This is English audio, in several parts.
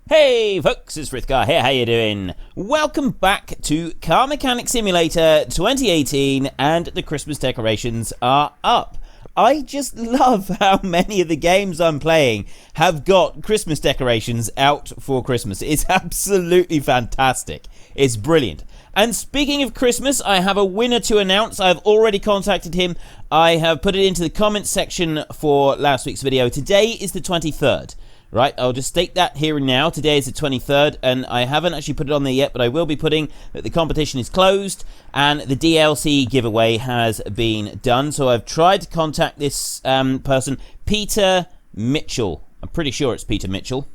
Hey folks, it's Frithgar here, how you doing? Welcome back to Car Mechanic Simulator 2018, and the Christmas decorations are up. I just love how many of the games I'm playing have got Christmas decorations out for Christmas. It's absolutely fantastic. It's brilliant. And speaking of Christmas, I have a winner to announce. I've already contacted him. I have put it into the comments section for last week's video. Today is the 23rd. Right, I'll just state that here and now. Today is the 23rd, and I haven't actually put it on there yet, but I will be putting that the competition is closed, and the DLC giveaway has been done. So I've tried to contact this person, Peter Mitchell. I'm pretty sure it's Peter Mitchell.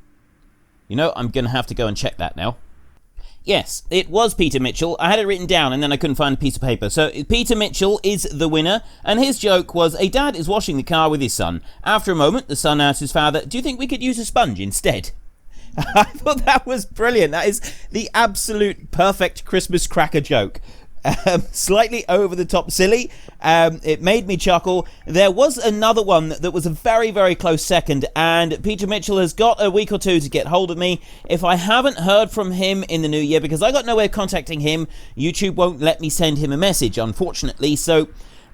You know, I'm going to have to go and check that now. Yes, it was Peter Mitchell. I had it written down and then I couldn't find a piece of paper. So Peter Mitchell is the winner, and his joke was, a dad is washing the car with his son. After a moment, the son asked his father, do you think we could use a sponge instead? I thought that was brilliant. That is the absolute perfect Christmas cracker joke. Slightly over the top silly. It made me chuckle. There was another one that was a very, very close second, and Peter Mitchell has got a week or two to get hold of me. If I haven't heard from him in the new year, because I got no way of contacting him, YouTube won't let me send him a message, unfortunately. So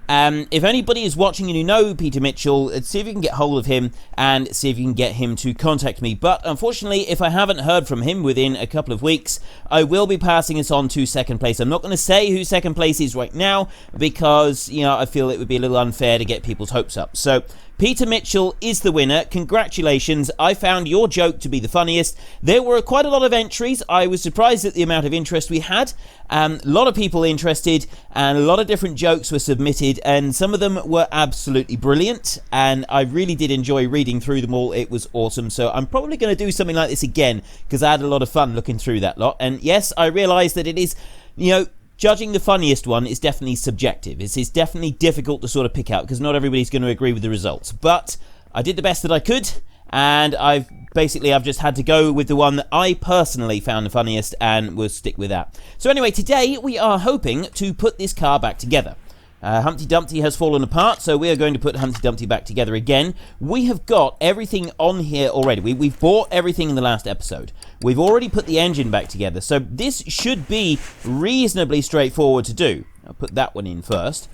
if anybody is watching and you know Peter Mitchell, see if you can get hold of him and see if you can get him to contact me. But unfortunately, if I haven't heard from him within a couple of weeks, I will be passing this on to second place. I'm not going to say who second place is right now because, you know, I feel it would be a little unfair to get people's hopes up. So Peter Mitchell is the winner. Congratulations. I found your joke to be the funniest. There were quite a lot of entries. I was surprised at the amount of interest we had. A lot of people interested, and a lot of different jokes were submitted, and some of them were absolutely brilliant, and I really did enjoy reading through them all. It was awesome. So I'm probably going to do something like this again because I had a lot of fun looking through that lot. And yes, I realise that it is, you know, judging the funniest one is definitely subjective. It's definitely difficult to sort of pick out because not everybody's going to agree with the results. But I did the best that I could, and I've just had to go with the one that I personally found the funniest, and we'll stick with that. So anyway, today we are hoping to put this car back together. Humpty Dumpty has fallen apart, so we are going to put Humpty Dumpty back together again. We have got everything on here already. We've bought everything in the last episode. We've already put the engine back together, so this should be reasonably straightforward to do. I'll put that one in first.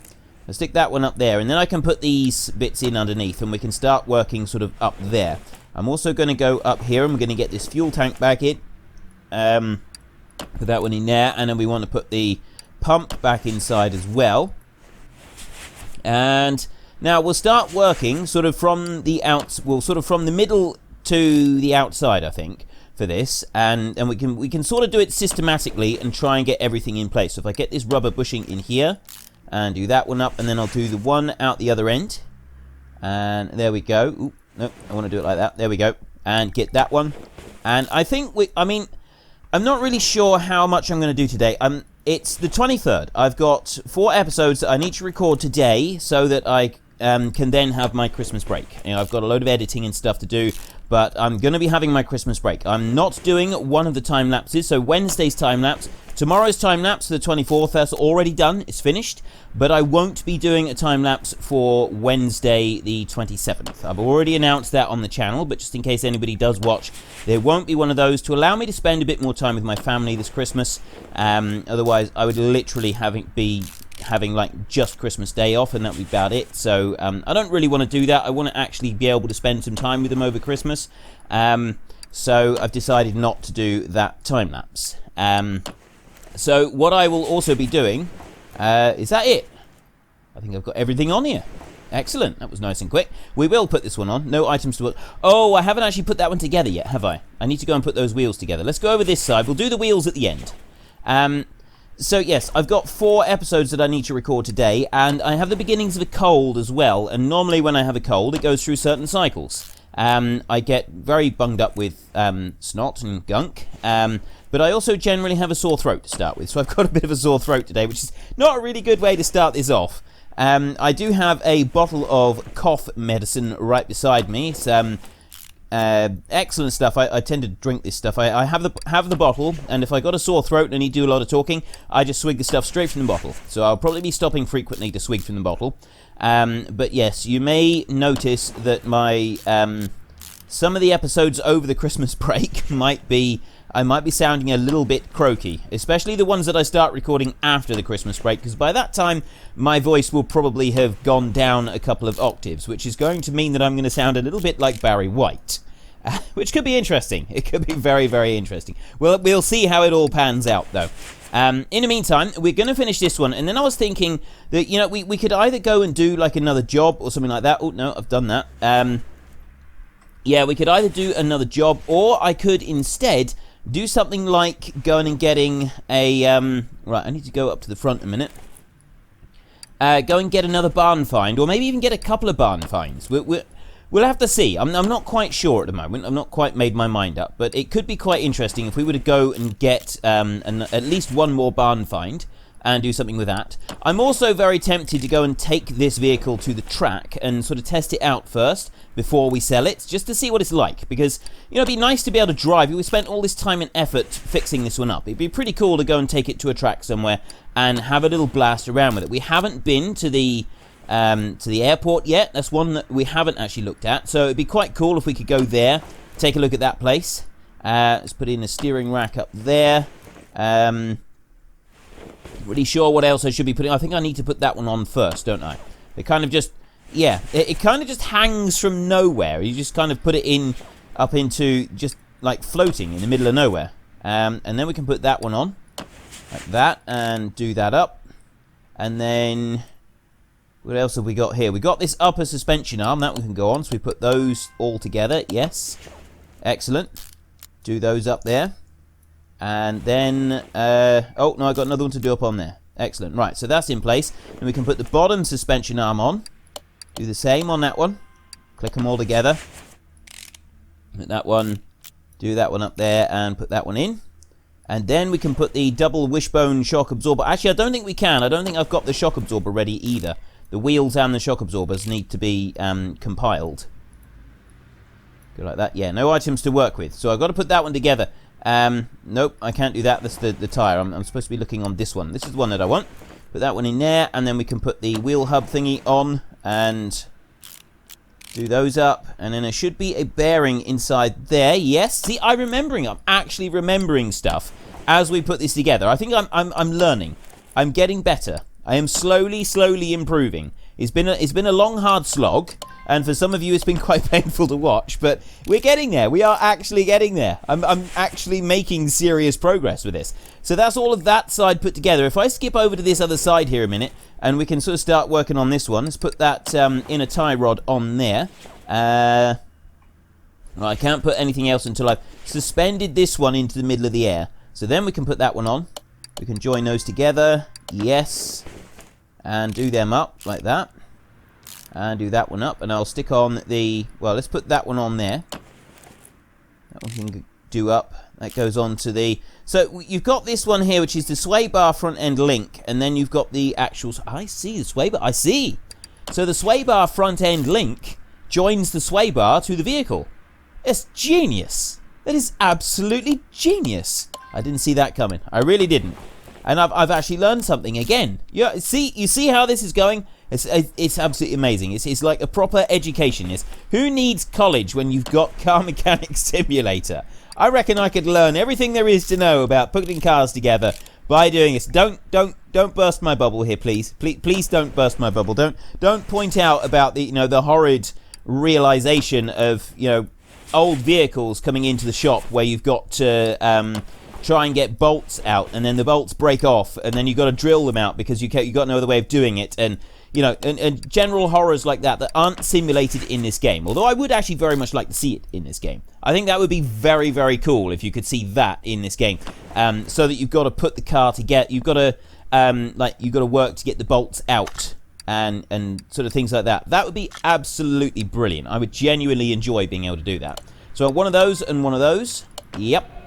I'll stick that one up there, and then I can put these bits in underneath, and we can start working sort of up there. I'm also going to go up here, and we're going to get this fuel tank back in. Put that one in there, and then we want to put the pump back inside as well. And now we'll start working sort of from the from the middle to the outside, I think, for this, and we can sort of do it systematically and try and get everything in place. So if I get this rubber bushing in here and do that one up, and then I'll do the one out the other end, and there we go. Ooh, no, I want to do it like that. There we go, and get that one. And I think I'm not really sure how much I'm going to do today. It's the 23rd. I've got 4 episodes that I need to record today so that I can then have my Christmas break. You know, I've got a load of editing and stuff to do, but I'm going to be having my Christmas break. I'm not doing one of the time lapses, so Wednesday's time lapse. Tomorrow's time lapse for the 24th, that's already done, it's finished, but I won't be doing a time lapse for Wednesday the 27th. I've already announced that on the channel, but just in case anybody does watch, there won't be one of those to allow me to spend a bit more time with my family this Christmas. Otherwise, I would literally be having like just Christmas Day off, and that would be about it. So I don't really want to do that. I want to actually be able to spend some time with them over Christmas. So I've decided not to do that time lapse. So what I will also be doing, is that it? I think I've got everything on here. Excellent, that was nice and quick. We will put this one on, no items to... Oh, I haven't actually put that one together yet, have I? I need to go and put those wheels together. Let's go over this side, we'll do the wheels at the end. So yes, I've got 4 episodes that I need to record today, and I have the beginnings of a cold as well, and normally when I have a cold, it goes through certain cycles. I get very bunged up with snot and gunk, but I also generally have a sore throat to start with, so I've got a bit of a sore throat today, which is not a really good way to start this off. I do have a bottle of cough medicine right beside me. It's excellent stuff. I tend to drink this stuff. I have the bottle, and if I got a sore throat and need to do a lot of talking, I just swig the stuff straight from the bottle. So I'll probably be stopping frequently to swig from the bottle. But yes, you may notice that my some of the episodes over the Christmas break I might be sounding a little bit croaky, especially the ones that I start recording after the Christmas break, because by that time my voice will probably have gone down a couple of octaves, which is going to mean that I'm going to sound a little bit like Barry White. Which could be interesting. It could be very, very interesting. Well, we'll see how it all pans out, though. In the meantime, we're going to finish this one, and then I was thinking that, you know, we could either go and do, like, another job or something like that. Oh, no, I've done that. Yeah, we could either do another job, or I could instead do something like going and getting a... right, I need to go up to the front a minute. Go and get another barn find, or maybe even get a couple of barn finds. We'll have to see. I'm not quite sure at the moment. I've not quite made my mind up. But it could be quite interesting if we were to go and get at least one more barn find and do something with that. I'm also very tempted to go and take this vehicle to the track and sort of test it out first before we sell it, just to see what it's like. Because, you know, it'd be nice to be able to drive. We spent all this time and effort fixing this one up. It'd be pretty cool to go and take it to a track somewhere and have a little blast around with it. We haven't been to the airport yet. That's one that we haven't actually looked at, so it'd be quite cool if we could go there, take a look at that place. Let's put in a steering rack up there. Really sure what else I should be putting. I think I need to put that one on first, don't I? It kind of just, yeah, it kind of just hangs from nowhere. You just kind of put it in up into just like floating in the middle of nowhere. And then we can put that one on like that and do that up. And then what else have we got here? We got this upper suspension arm. That one can go on. So we put those all together. Yes. Excellent. Do those up there. And then... oh, no, I've got another one to do up on there. Excellent. Right, so that's in place. And we can put the bottom suspension arm on. Do the same on that one. Click them all together. Put that one. Do that one up there and put that one in. And then we can put the double wishbone shock absorber. Actually, I don't think we can. I don't think I've got the shock absorber ready either. The wheels and the shock absorbers need to be compiled. Go like that. Yeah, no items to work with. So I've got to put that one together. Nope, I can't do that. That's the tyre. I'm supposed to be looking on this one. This is the one that I want. Put that one in there, and then we can put the wheel hub thingy on and do those up. And then there should be a bearing inside there. Yes. See, I'm actually remembering stuff as we put this together. I think I'm learning. I'm getting better. I am slowly improving. It's been a long, hard slog, and for some of you it's been quite painful to watch, but we're getting there. We are actually getting there. I'm actually making serious progress with this. So that's all of that side put together. If I skip over to this other side here a minute, and we can sort of start working on this one. Let's put that inner tie rod on there. Well, I can't put anything else until I've suspended this one into the middle of the air. So then we can put that one on. We can join those together. Yes. And do them up like that. And do that one up. And I'll stick on the... Well, let's put that one on there. That one can do up. That goes on to the... So you've got this one here, which is the sway bar front end link. And then you've got the actual... I see the sway bar. I see. So the sway bar front end link joins the sway bar to the vehicle. It's genius. That is absolutely genius. I didn't see that coming. I really didn't. And I've actually learned something again. You see how this is going? It's absolutely amazing. It's like a proper education. Who needs college when you've got Car Mechanic Simulator? I reckon I could learn everything there is to know about putting cars together by doing this. Don't burst my bubble here, please. Please don't burst my bubble. Don't point out about the horrid realization of old vehicles coming into the shop where you've got to try and get bolts out, and then the bolts break off, and then you've got to drill them out because you got no other way of doing it, and and general horrors like that aren't simulated in this game. Although I would actually very much like to see it in this game. I think that would be very, very cool if you could see that in this game. So that you've got to put the car together, you've got to work to get the bolts out, and sort of things like that. That would be absolutely brilliant. I would genuinely enjoy being able to do that. So one of those and one of those. Yep.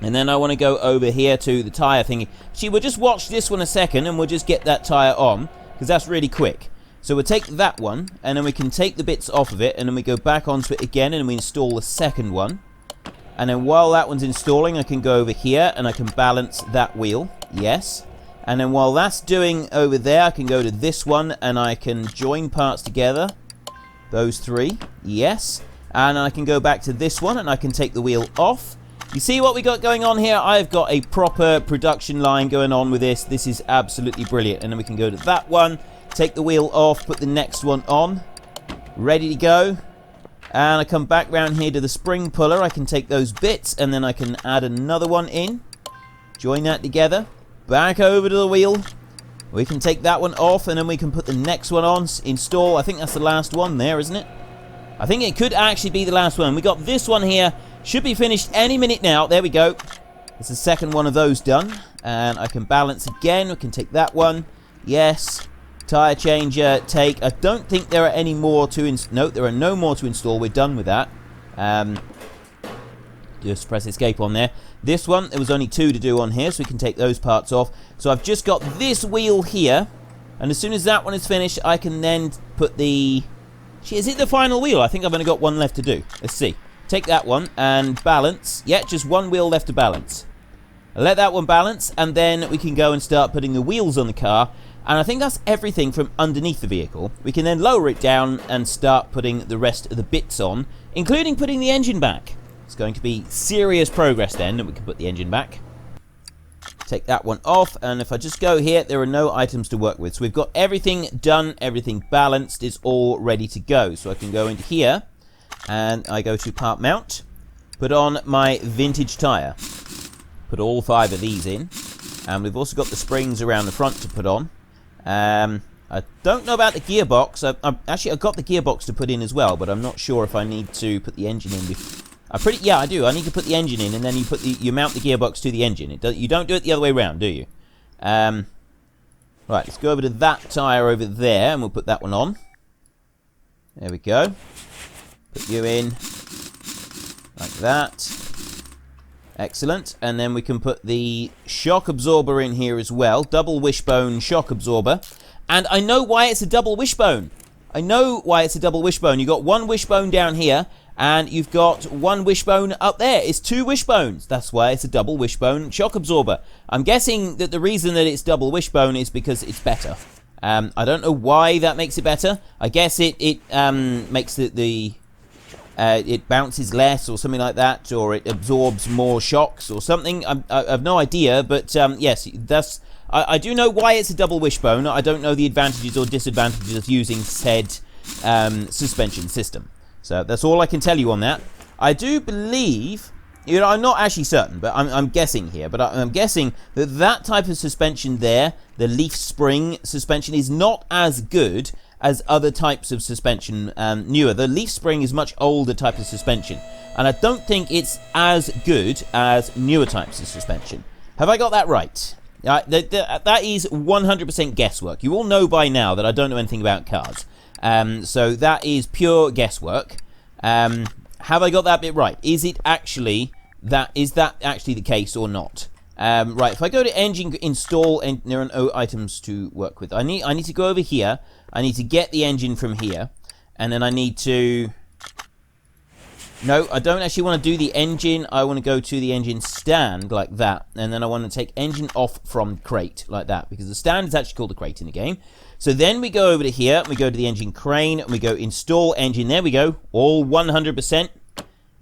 And then I want to go over here to the tyre thingy. See, we'll just watch this one a second, and we'll just get that tyre on, because that's really quick. So we'll take that one, and then we can take the bits off of it, and then we go back onto it again, and we install the second one. And then while that one's installing, I can go over here, and I can balance that wheel. Yes. And then while that's doing over there, I can go to this one, and I can join parts together. Those three. Yes. And I can go back to this one and I can take the wheel off. You see what we got going on here? I've got a proper production line going on with this. This is absolutely brilliant. And then we can go to that one, take the wheel off, put the next one on. Ready to go. And I come back round here to the spring puller. I can take those bits and then I can add another one in. Join that together. Back over to the wheel. We can take that one off and then we can put the next one on. Install. I think that's the last one there, isn't it? I think it could actually be the last one. We got this one here. Should be finished any minute now. There we go. It's the second one of those done. And I can balance again. We can take that one. Yes. Tire changer. Take. I don't think there are any more to install. No, there are no more to install. We're done with that. Just press escape on there. This one, there was only 2 to do on here, so we can take those parts off. So I've just got this wheel here. And as soon as that one is finished, I can then put the... Is it the final wheel? I think I've only got one left to do. Let's see. Take that one and balance. Yeah, just one wheel left to balance. Let that one balance, and then we can go and start putting the wheels on the car. And I think that's everything from underneath the vehicle. We can then lower it down and start putting the rest of the bits on, including putting the engine back. It's going to be serious progress then, and we can put the engine back. Take that one off, and if I just go here, there are no items to work with. So we've got everything done, everything balanced, it's all ready to go. So I can go into here, and I go to part mount, put on my vintage tyre, put all 5 of these in, and we've also got the springs around the front to put on. I don't know about the gearbox. Actually, I've got the gearbox to put in as well, but I'm not sure if I need to put the engine in. Yeah, I do. I need to put the engine in, and then you mount the gearbox to the engine. You don't do it the other way around, do you? Right, let's go over to that tyre over there, and we'll put that one on. There we go. Put you in like that. Excellent. And then we can put the shock absorber in here as well. Double wishbone shock absorber. And I know why it's a double wishbone. I know why it's a double wishbone. You've got one wishbone down here, and you've got one wishbone up there. It's 2 wishbones. That's why it's a double wishbone shock absorber. I'm guessing that the reason that it's double wishbone is because it's better. I don't know why that makes it better. I guess it makes it bounces less or something like that, or it absorbs more shocks or something. I have no idea, but yes, I do know why it's a double wishbone. I don't know the advantages or disadvantages of using said suspension system. So that's all I can tell you on that. I do believe, I'm not actually certain, but I'm guessing here. But I'm guessing that type of suspension there, the leaf spring suspension, is not as good as other types of suspension, newer. The leaf spring is much older type of suspension, and I don't think it's as good as newer types of suspension. Have I got that right? That is 100% guesswork. You all know by now that I don't know anything about cars. So that is pure guesswork. Have I got that bit right? Is that actually the case or not? Right, if I go to engine install, and there are no items to work with. I need to go over here. I need to get the engine from here, and then I need to... No, I don't actually want to do the engine. I want to go to the engine stand like that, and then I want to take engine off from crate like that, because the stand is actually called a crate in the game. So then we go over to here, and we go to the engine crane, and we go install engine. There we go, all 100%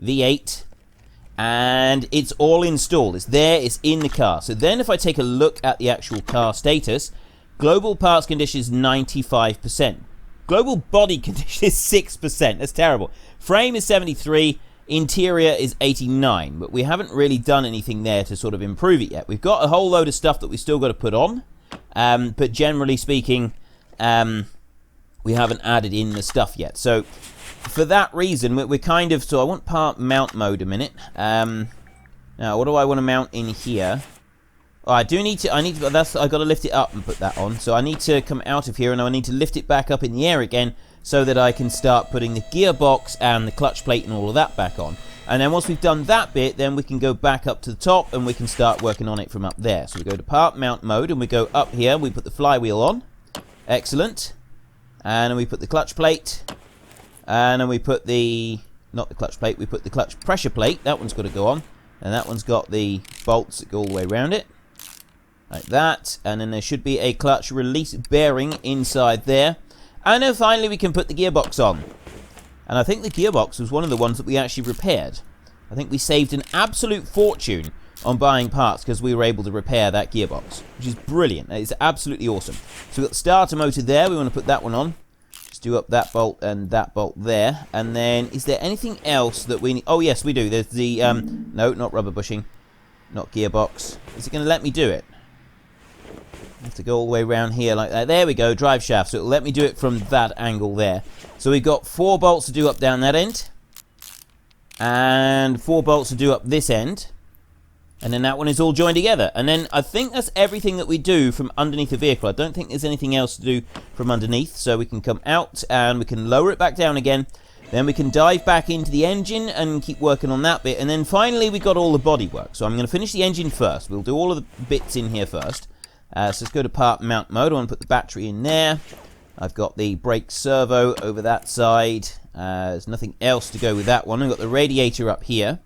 V8, and it's all installed. It's there, it's in the car. So then if I take a look at the actual car status, global parts condition is 95%. Global body condition is 6%. That's terrible. Frame is 73. Interior is 89. But we haven't really done anything there to sort of improve it yet. We've got a whole load of stuff that we still got to put on. But generally speaking, we haven't added in the stuff yet. So for that reason, we're kind of... So I want part mount mode a minute. Now, what do I want to mount in here? Oh, I got to lift it up and put that on. So I need to come out of here, and I need to lift it back up in the air again so that I can start putting the gearbox and the clutch plate and all of that back on. And then once we've done that bit, then we can go back up to the top and we can start working on it from up there. So we go to part mount mode, and we go up here, we put the flywheel on. Excellent. And then we put the clutch plate. And then we put not the clutch plate, we put the clutch pressure plate. That one's got to go on. And that one's got the bolts that go all the way around it. Like that, and then there should be a clutch release bearing inside there. And then finally we can put the gearbox on. And I think the gearbox was one of the ones that we actually repaired. I think we saved an absolute fortune on buying parts because we were able to repair that gearbox, which is brilliant. It's absolutely awesome. So we've got the starter motor there. We want to put that one on. Just do up that bolt and that bolt there. And then, is there anything else that we need? Oh, yes, we do. There's the, no, not rubber bushing. Not gearbox. Is it going to let me do it? I have to go all the way around here like that. There we go, drive shaft. So it'll let me do it from that angle there. So we've got 4 bolts to do up down that end. And 4 bolts to do up this end. And then that one is all joined together. And then I think that's everything that we do from underneath the vehicle. I don't think there's anything else to do from underneath. So we can come out and we can lower it back down again. Then we can dive back into the engine and keep working on that bit. And then finally we got all the body work. So I'm going to finish the engine first. We'll do all of the bits in here first. So let's go to part mount mode. I want to put the battery in there. I've got the brake servo over that side. There's nothing else to go with that one. I've got the radiator up here.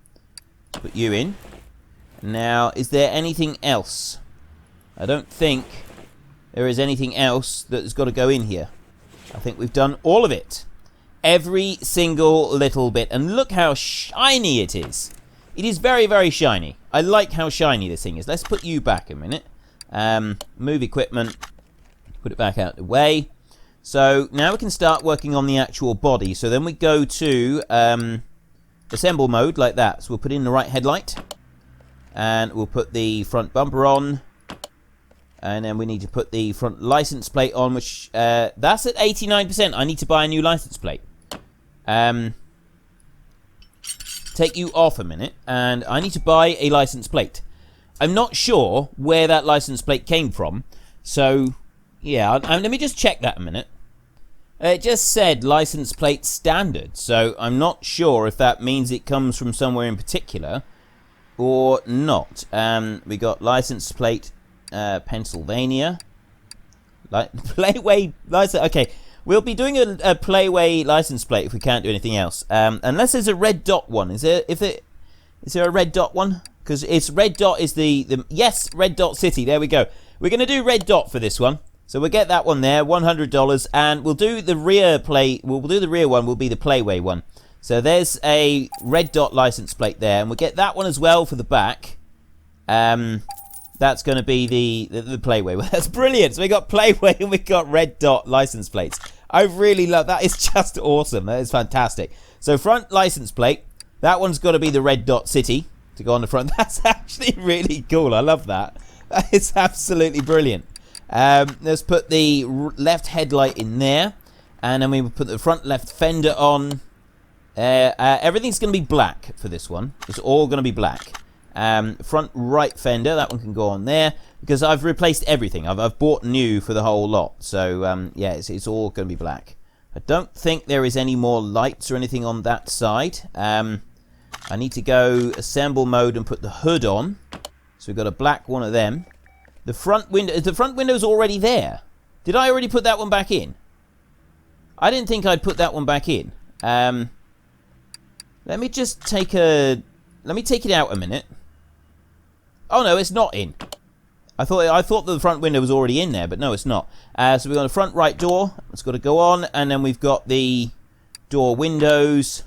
Let's put you in. Now, is there anything else? I don't think there is anything else that's got to go in here. I think we've done all of it. Every single little bit. And look how shiny it is. It is very, very shiny. I like how shiny this thing is. Let's put you back a minute. Move equipment. Put it back out the way. So, now we can start working on the actual body. So then we go to assemble mode like that. So we'll put in the right headlight. And we'll put the front bumper on. And then we need to put the front license plate on, which, that's at 89%. I need to buy a new license plate. Take you off a minute, and I need to buy a license plate. I'm not sure where that license plate came from. So, yeah, let me just check that a minute. It just said license plate standard. So, I'm not sure if that means it comes from somewhere in particular or not. We got license plate Pennsylvania. Playway license. Okay, we'll be doing a Playway license plate if we can't do anything else. Unless there's a red dot one. Is there a red dot one? Because it's red dot is the yes, red dot city. There we go. We're gonna do red dot for this one. So we'll get that one there, $100, and we'll do the rear plate. We'll do the rear one. Will be the Playway one. So there's a red dot license plate there, and we'll get that one as well for the back. That's going to be the Playway. Well, that's brilliant. So we got Playway and we got red dot license plates. I really love that. It's just awesome. That is fantastic. So front license plate. That one's got to be the red dot city to go on the front. That's actually really cool. I love that. That is absolutely brilliant. Let's put the left headlight in there, and then we will put the front left fender on. Everything's going to be black for this one. It's all going to be black. Front right fender, that one can go on there because I've replaced everything. I've bought new for the whole lot. So yeah, it's all going to be black. I don't think there is any more lights or anything on that side. I need to go assemble mode and put the hood on. So we've got a black one of them. The front window's already there. Did I already put that one back in? I didn't think I'd put that one back in. Let me just take it out a minute. Oh no, it's not in. I thought the front window was already in there, but no, it's not. So we've got a front right door. It's got to go on, and then we've got the door windows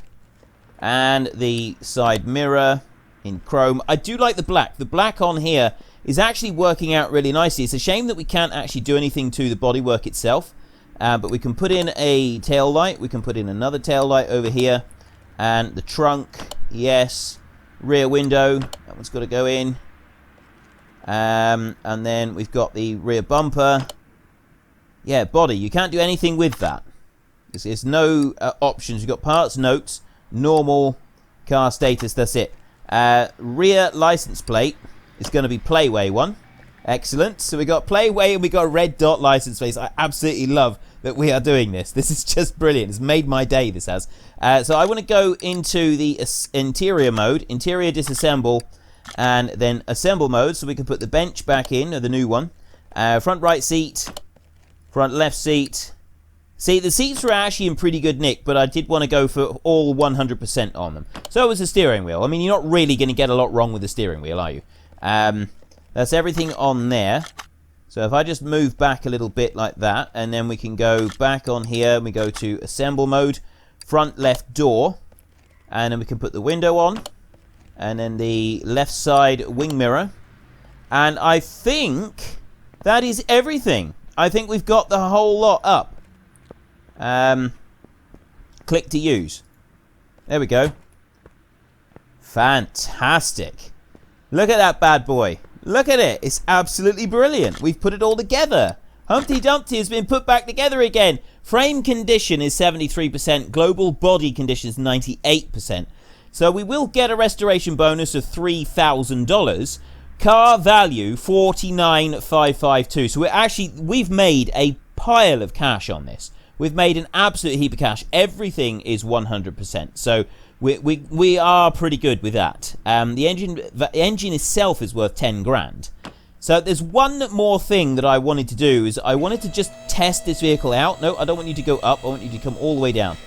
and the side mirror in chrome. I do like the black. The black on here is actually working out really nicely. It's a shame that we can't actually do anything to the bodywork itself, but we can put in a tail light. We can put in another tail light over here. And the trunk, yes. Rear window, that one's got to go in. And then we've got the rear bumper. Yeah, body. You can't do anything with that. There's no options. You've got parts, notes, normal, car status, that's it. Rear license plate is going to be Playway one. Excellent. So we got Playway and we got red dot license plate. I absolutely love that we are doing this. This is just brilliant. It's made my day, this has. So I want to go into the interior mode, interior disassemble, and then assemble mode, so we can put the bench back in, or the new one. Front right seat, front left seat. See, the seats were actually in pretty good nick, but I did want to go for all 100% on them. So was the steering wheel. I mean, you're not really going to get a lot wrong with the steering wheel, are you? That's everything on there. So if I just move back a little bit like that, and then we can go back on here, and we go to assemble mode. front left door. And then we can put the window on. And then the left side wing mirror. And I think that is everything. I think we've got the whole lot up. Click to use. There we go. Fantastic. Look at that bad boy. Look at it. It's absolutely brilliant. We've put it all together. Humpty Dumpty has been put back together again. Frame condition is 73%. Global body condition is 98%. So we will get a restoration bonus of $3,000. Car value, 49,552. So we've made a pile of cash on this. We've made an absolute heap of cash. Everything is 100%. So we are pretty good with that. The engine itself is worth 10 grand. So there's one more thing that I wanted to do, is I wanted to just test this vehicle out. No, I don't want you to go up. I want you to come all the way down.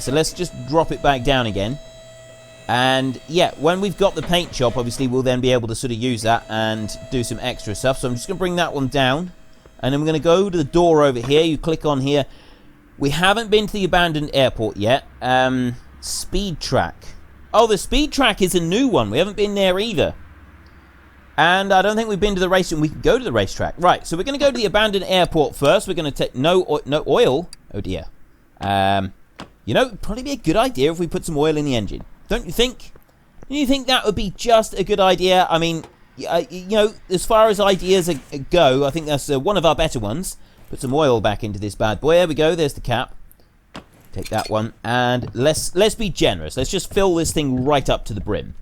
So let's just drop it back down again. And yeah, when we've got the paint shop, obviously we'll then be able to sort of use that and do some extra stuff. So I'm just going to bring that one down. And then we're going to go to the door over here. You click on here. We haven't been to the abandoned airport yet. Speed track. Oh, the speed track is a new one. We haven't been there either. And I don't think we've been to the race. We can go to the racetrack. Right, so we're going to go to the abandoned airport first. We're going to take no oil. Oh, dear. You know, it'd probably be a good idea if we put some oil in the engine. Don't you think? Do you think that would be just a good idea? I mean, you know, as far as ideas go, I think that's one of our better ones. Put some oil back into this bad boy. There we go. There's the cap. Take that one. And let's be generous. Let's just fill this thing right up to the brim.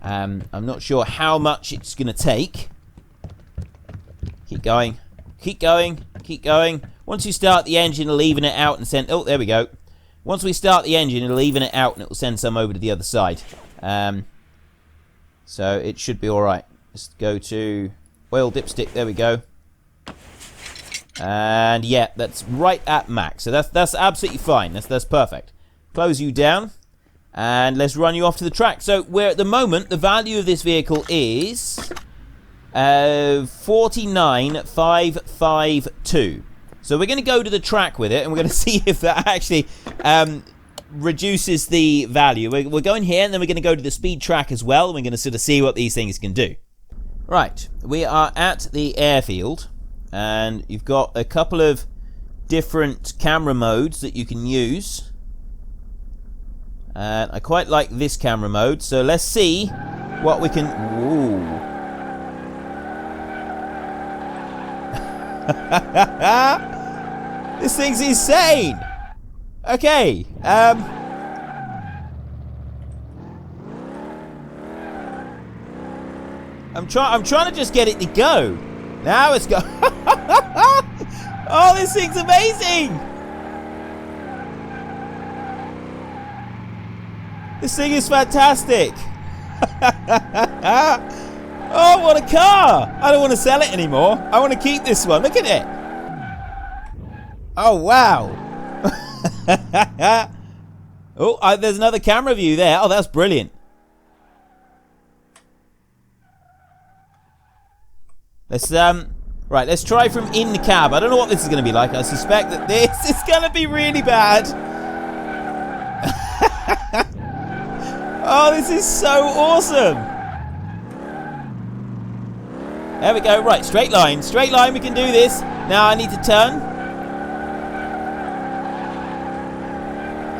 I'm not sure how much it's going to take. Keep going. Keep going. Keep going. Once you start the engine, leaving it out and send... Oh, there we go. Once we start the engine, it'll even it out and it will send some over to the other side. So it should be alright. Just go to oil dipstick. There we go. And yeah, that's right at max. So that's absolutely fine. That's perfect. Close you down. And let's run you off to the track. So we're at the moment, the value of this vehicle is 49,552. So we're going to go to the track with it, and we're going to see if that actually reduces the value. We're going here, and then we're going to go to the speed track as well, and we're going to sort of see what these things can do. Right, we are at the airfield, and you've got a couple of different camera modes that you can use. And I quite like this camera mode, so let's see what we can... Ooh. This thing's insane. Okay. I'm trying to just get it to go. Now it's go. Oh, this thing's amazing. This thing is fantastic. Oh, what a car. I don't want to sell it anymore. I want to keep this one. Look at it. Oh, wow. Oh, there's another camera view there. Oh, that's brilliant. Let's, right, let's try from in the cab. I don't know what this is going to be like. I suspect that this is going to be really bad. Oh, this is so awesome. There we go. Right, straight line. Straight line, we can do this. Now I need to turn.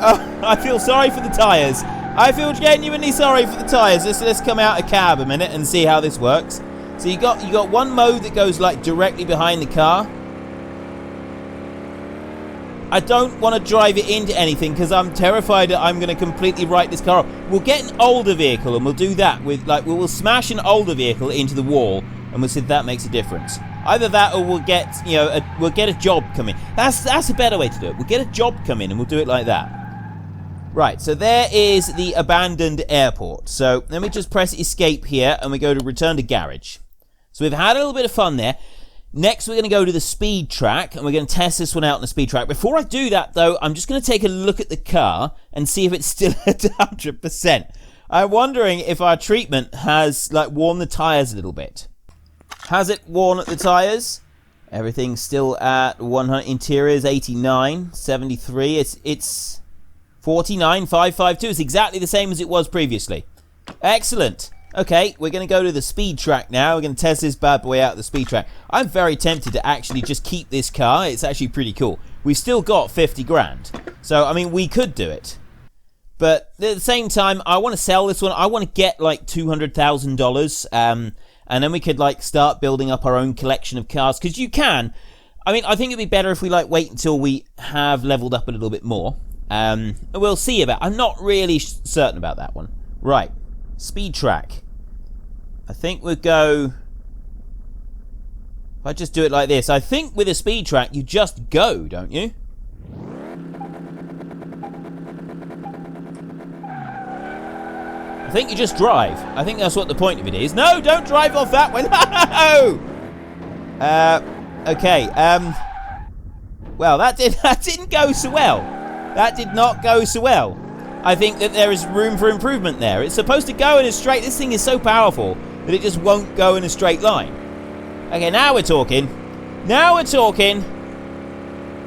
Oh, I feel sorry for the tyres. I feel genuinely sorry for the tyres. Let's come out a cab a minute and see how this works. So you got one mode that goes like directly behind the car. I don't want to drive it into anything because I'm terrified that I'm going to completely write this car off. We'll get an older vehicle and we'll do that with like we'll smash an older vehicle into the wall and we'll see if that makes a difference. Either that or we'll get we'll get a job coming. That's a better way to do it. We'll get a job come in and we'll do it like that. Right, so there is the abandoned airport. So let me just press escape here and we go to return to garage. So we've had a little bit of fun there. Next, we're going to go to the speed track, and we're going to test this one out on the speed track. Before I do that, though, I'm just going to take a look at the car and see if it's still at 100%. I'm wondering if our treatment has, like, worn the tyres a little bit. Has it worn at the tyres? Everything's still at 100. Interior is 89, 73. It's 49,552. It's exactly the same as it was previously. Excellent. Okay, we're going to go to the speed track now. We're going to test this bad boy out at the speed track. I'm very tempted to actually just keep this car. It's actually pretty cool. We've still got 50 grand. So, I mean, we could do it. But at the same time, I want to sell this one. I want to get like $200,000. And then we could like start building up our own collection of cars. Because you can. I mean, I think it'd be better if we like wait until we have leveled up a little bit more. We'll see about. I'm not really certain about that one. Right. Speed track. I think we'll go. If I just do it like this, I think with a speed track you just go, don't you? I think you just drive. I think that's what the point of it is. No, don't drive off that way. No. Okay. Well, that didn't go so well. That did not go so well. I think that there is room for improvement there. It's supposed to go in a straight... This thing is so powerful that it just won't go in a straight line. Okay, now we're talking. Now we're talking.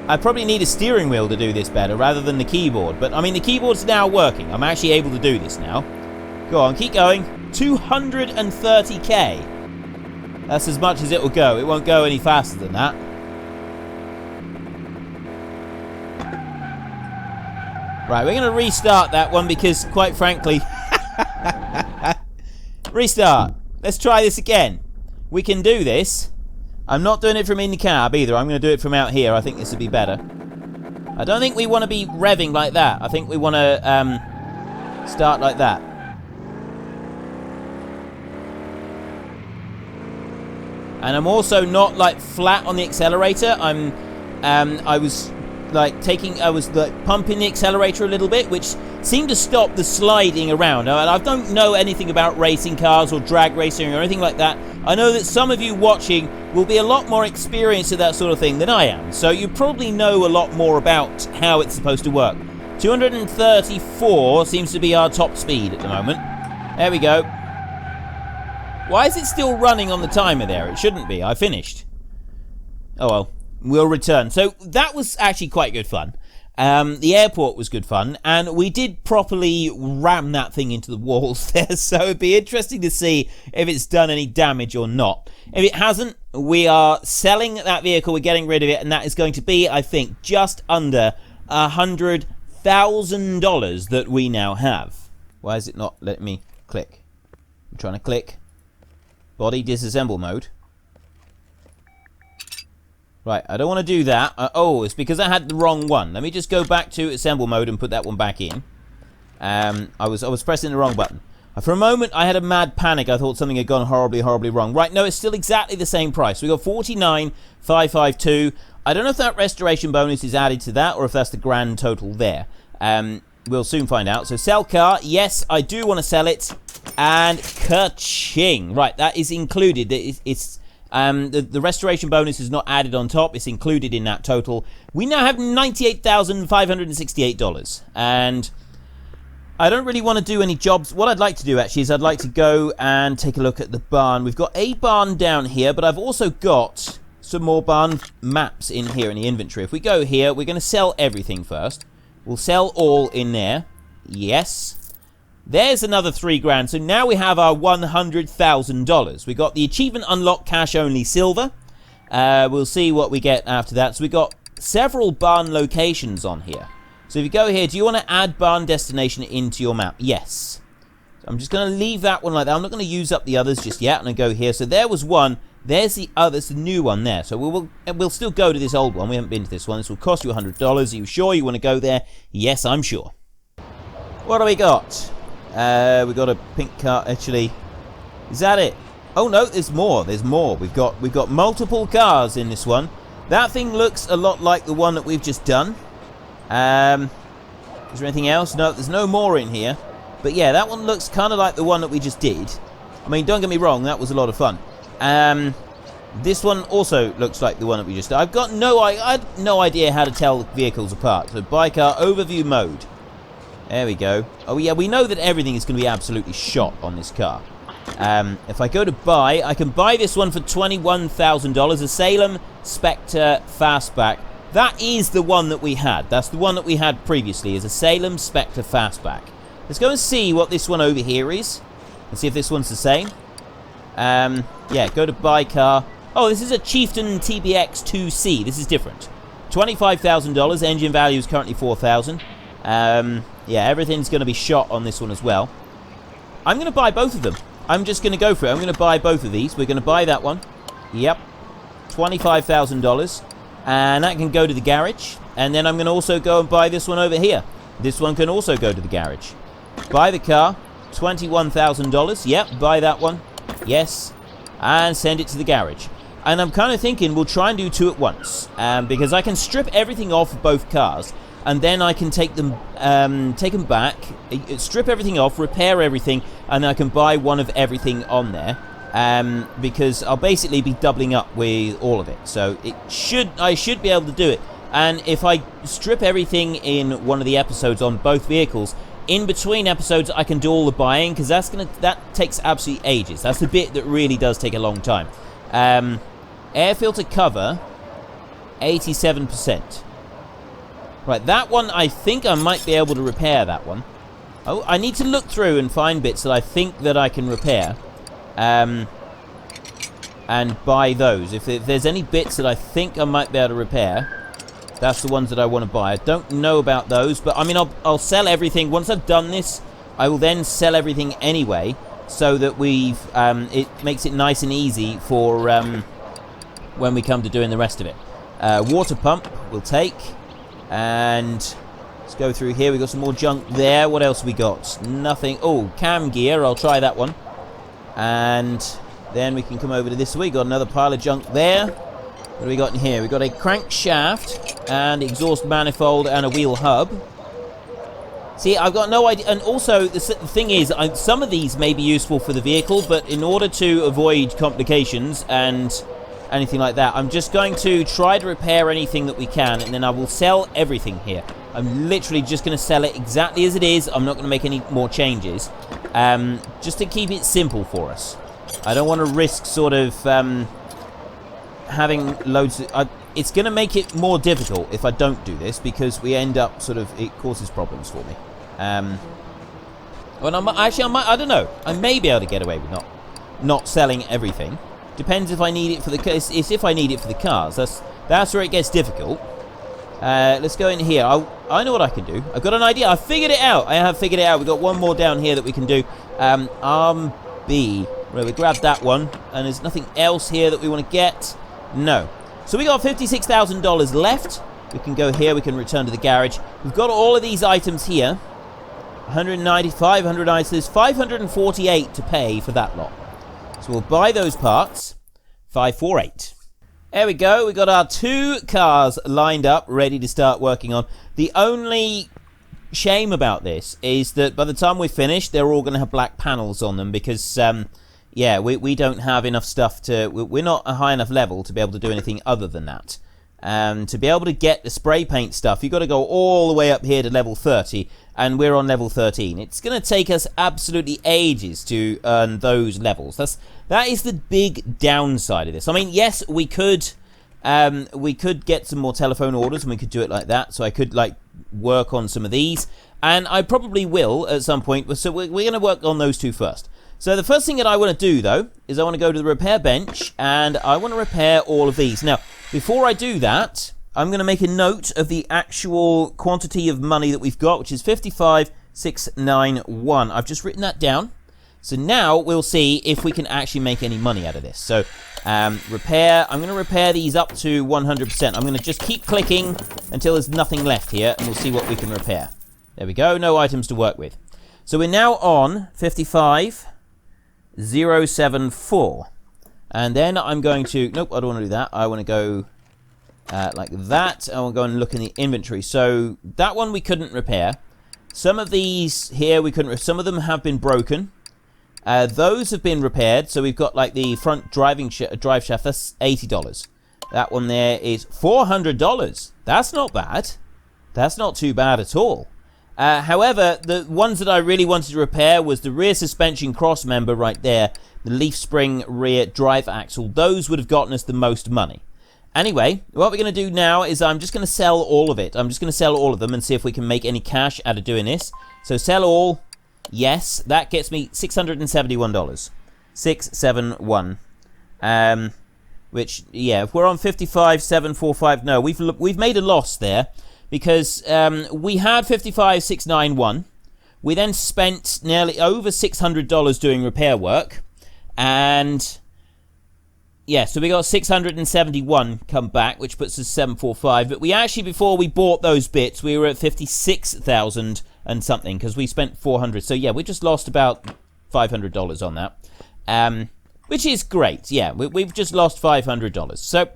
I probably need a steering wheel to do this better rather than the keyboard. But, I mean, the keyboard's now working. I'm actually able to do this now. Go on, keep going. 230k. That's as much as it will go. It won't go any faster than that. Right, we're going to restart that one because, quite frankly... Restart. Let's try this again. We can do this. I'm not doing it from in the cab either. I'm going to do it from out here. I think this would be better. I don't think we want to be revving like that. I think we want to start like that. And I'm also not like flat on the accelerator. I was pumping the accelerator a little bit, which seemed to stop the sliding around. I don't know anything about racing cars or drag racing or anything like that. I know that some of you watching will be a lot more experienced at that sort of thing than I am, so you probably know a lot more about how it's supposed to work. 234 seems to be our top speed at the moment. There we go. Why is it still running on the timer there? It shouldn't be. I finished. Oh well. We'll return. So that was actually quite good fun. The airport was good fun, and we did properly ram that thing into the walls there, so it'd be interesting to see if it's done any damage or not. If it hasn't, we are selling that vehicle, we're getting rid of it, and that is going to be, I think, just under $100,000 that we now have. Why is it not letting me click? I'm trying to click. Body disassemble mode. Right, I don't want to do that. Oh, it's because I had the wrong one. Let me just go back to assemble mode and put that one back in. I was pressing the wrong button. For a moment, I had a mad panic. I thought something had gone horribly, horribly wrong. Right, no, it's still exactly the same price. We got 49,552. I don't know if that restoration bonus is added to that or if that's the grand total there. We'll soon find out. So, sell car. Yes, I do want to sell it. And ka-ching. Right, that is included. It's... the restoration bonus is not added on top. It's included in that total. We now have $98,568. And I don't really want to do any jobs. What I'd like to do, actually, is I'd like to go and take a look at the barn. We've got a barn down here, but I've also got some more barn maps in here in the inventory. If we go here, we're going to sell everything first. We'll sell all in there. Yes. There's another 3 grand. So now we have our $100,000. We got the achievement unlock cash only silver. We'll see what we get after that. So we got several barn locations on here. So if you go here, do you want to add barn destination into your map? Yes. So I'm just going to leave that one like that. I'm not going to use up the others just yet. I'm going to go here. So there was one. There's the other. There's the new one there. So we'll still go to this old one. We haven't been to this one. This will cost you $100. Are you sure you want to go there? Yes, I'm sure. What do we got? We got a pink car. Actually, is that it? Oh no, there's more. There's more. We've got multiple cars in this one. That thing looks a lot like the one that we've just done. Is there anything else? No, there's no more in here. But yeah, that one looks kind of like the one that we just did. I mean, don't get me wrong, that was a lot of fun. This one also looks like the one that we just did. I had no idea how to tell vehicles apart. So buy car overview mode. There we go. Oh yeah, we know that everything is going to be absolutely shot on this car. If I go to buy, I can buy this one for $21,000. A Salem Spectre Fastback that is the one that we had. That's the one that we had previously, is a Salem Spectre Fastback. Let's go and see what this one over here is. And see if this one's the same. Yeah, go to buy car. Oh, this is a Chieftain TBX 2C. This is different. $25,000. Engine value is currently $4,000. Yeah, everything's going to be shot on this one as well. I'm going to buy both of them. I'm just going to go for it. I'm going to buy both of these. We're going to buy that one. Yep. $25,000. And that can go to the garage. And then I'm going to also go and buy this one over here. This one can also go to the garage. Buy the car. $21,000. Yep, buy that one. Yes. And send it to the garage. And I'm kind of thinking we'll try and do two at once. Because I can strip everything off of both cars. And then I can take them back, strip everything off, repair everything, and I can buy one of everything on there. Because I'll basically be doubling up with all of it. So I should be able to do it. And if I strip everything in one of the episodes on both vehicles, in between episodes I can do all the buying, because that takes absolutely ages. That's the bit that really does take a long time. Air filter cover, 87%. Right, that one I think I might be able to repair that one. Oh, I need to look through and find bits that I think that I can repair. And buy those. If there's any bits that I think I might be able to repair, that's the ones that I want to buy. I don't know about those, but I mean, I'll sell everything. Once I've done this, I will then sell everything anyway, so that it makes it nice and easy for when we come to doing the rest of it. Water pump we'll take. And let's go through here. We've got some more junk there. What else we got? Nothing. Oh, cam gear. I'll try that one. And then we can come over to this. We got another pile of junk there. What do we got in here? We've got a crankshaft and exhaust manifold and a wheel hub. See, I've got no idea. And also, the thing is, some of these may be useful for the vehicle, but in order to avoid complications and anything like that, I'm just going to try to repair anything that we can, and then I will sell everything here. I'm literally just going to sell it exactly as it is. I'm not going to make any more changes, just to keep it simple for us. I don't want to risk sort of having loads of... it's going to make it more difficult if I don't do this, because we end up sort of... it causes problems for me. Well, I don't know. I may be able to get away with not selling everything. Depends if I need it for the cars. It's if I need it for the cars. That's where it gets difficult. Let's go in here. I know what I can do. I've got an idea. I figured it out. I have figured it out. We've got one more down here that we can do. Arm B. Right, we grabbed that one. And there's nothing else here that we want to get. No. So we got $56,000 left. We can go here. We can return to the garage. We've got all of these items here. 195, 500 items. There's 548 to pay for that lot. So we'll buy those parts. 548. There we go. We got our two cars lined up, ready to start working on. The only shame about this is that by the time we're finished, they're all going to have black panels on them because, yeah, we don't have enough stuff to... We're not a high enough level to be able to do anything other than that. To be able to get the spray paint stuff, you've got to go all the way up here to level 30, and we're on level 13. It's going to take us absolutely ages to earn those levels. That is the big downside of this. I mean, yes, we could get some more telephone orders, and we could do it like that. So I could like work on some of these, and I probably will at some point. So we're going to work on those two first. So the first thing that I want to do, though, is I want to go to the repair bench, and I want to repair all of these. Now, before I do that, I'm going to make a note of the actual quantity of money that we've got, which is 55,691. I've just written that down. So now we'll see if we can actually make any money out of this. So repair, I'm going to repair these up to 100%. I'm going to just keep clicking until there's nothing left here, and we'll see what we can repair. There we go, no items to work with. So we're now on 55,074. And then I'm going to, nope, I don't want to do that. I want to go like that. I will go and look in the inventory. So that one we couldn't repair. Some of these here we couldn't, some of them have been broken. Those have been repaired. So we've got like the front drive shaft, that's $80. That one there is $400. That's not bad. That's not too bad at all. However, the ones that I really wanted to repair was the rear suspension cross member right there, the leaf spring rear drive axle. Those would have gotten us the most money. Anyway, what we're going to do now is I'm just going to sell all of it. I'm just going to sell all of them and see if we can make any cash out of doing this. So sell all. Yes, that gets me $671. 671. Which, yeah, if we're on 55,745, no, we've made a loss there because we had 55,691. We then spent nearly over $600 doing repair work, and yeah, so we got 671 come back, which puts us 745. But we actually, before we bought those bits, we were at 56,000 and something because we spent 400. So yeah, we just lost about $500 on that, which is great. Yeah, we've just lost $500. So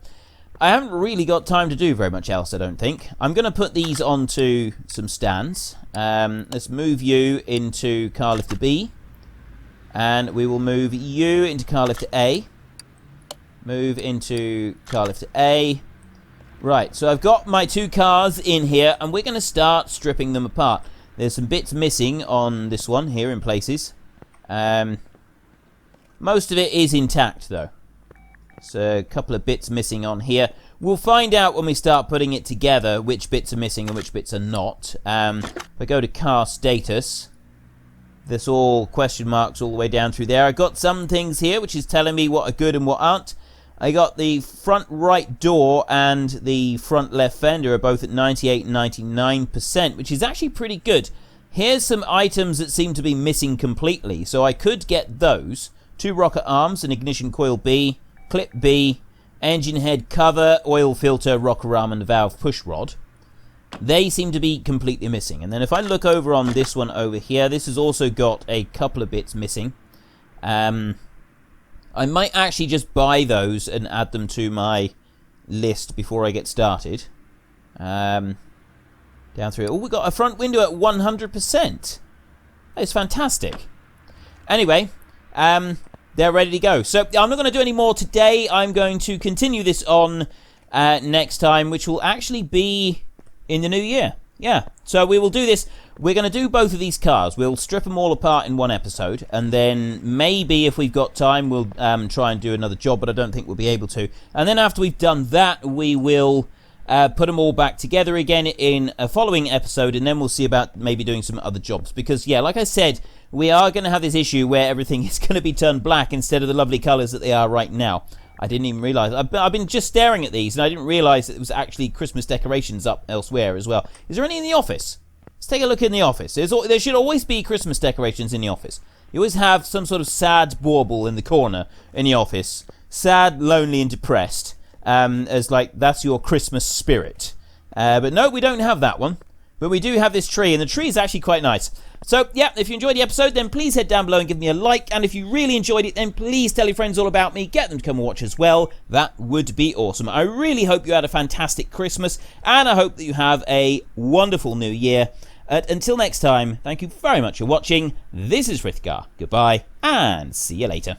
I haven't really got time to do very much else, I don't think. I'm going to put these onto some stands. Let's move you into car lifter B, and we will move you into car lifter A. Move into car lifter A. Right, so I've got my two cars in here, and we're going to start stripping them apart. There's some bits missing on this one here in places. Most of it is intact, though. So a couple of bits missing on here. We'll find out when we start putting it together which bits are missing and which bits are not. If I go to car status, there's all question marks all the way down through there. I got some things here which is telling me what are good and what aren't. I got the front right door and the front left fender are both at 98 and 99%, which is actually pretty good. Here's some items that seem to be missing completely, so I could get those. 2 rocker arms, an ignition coil B, clip B, engine head cover, oil filter, rocker arm, and valve push rod. They seem to be completely missing. And then if I look over on this one over here, this has also got a couple of bits missing. I might actually just buy those and add them to my list before I get started. Down through it. Oh, we got a front window at 100%. That's fantastic. Anyway, they're ready to go. So I'm not going to do any more today. I'm going to continue this on next time, which will actually be in the new year. Yeah, so we will do this. We're going to do both of these cars. We'll strip them all apart in one episode, and then maybe if we've got time, we'll try and do another job, but I don't think we'll be able to. And then after we've done that, we will put them all back together again in a following episode, and then we'll see about maybe doing some other jobs. Because, yeah, like I said, we are going to have this issue where everything is going to be turned black instead of the lovely colours that they are right now. I didn't even realise. I've been just staring at these, and I didn't realise that there was actually Christmas decorations up elsewhere as well. Is there any in the office? Let's take a look in the office. There should always be Christmas decorations in the office. You always have some sort of sad bauble in the corner in the office. Sad, lonely, and depressed. As like, that's your Christmas spirit. But no, we don't have that one. But we do have this tree, and the tree is actually quite nice. So, yeah, if you enjoyed the episode, then please head down below and give me a like. And if you really enjoyed it, then please tell your friends all about me. Get them to come and watch as well. That would be awesome. I really hope you had a fantastic Christmas, and I hope that you have a wonderful new year. Until next time, thank you very much for watching. This is Frithgar. Goodbye, and see you later.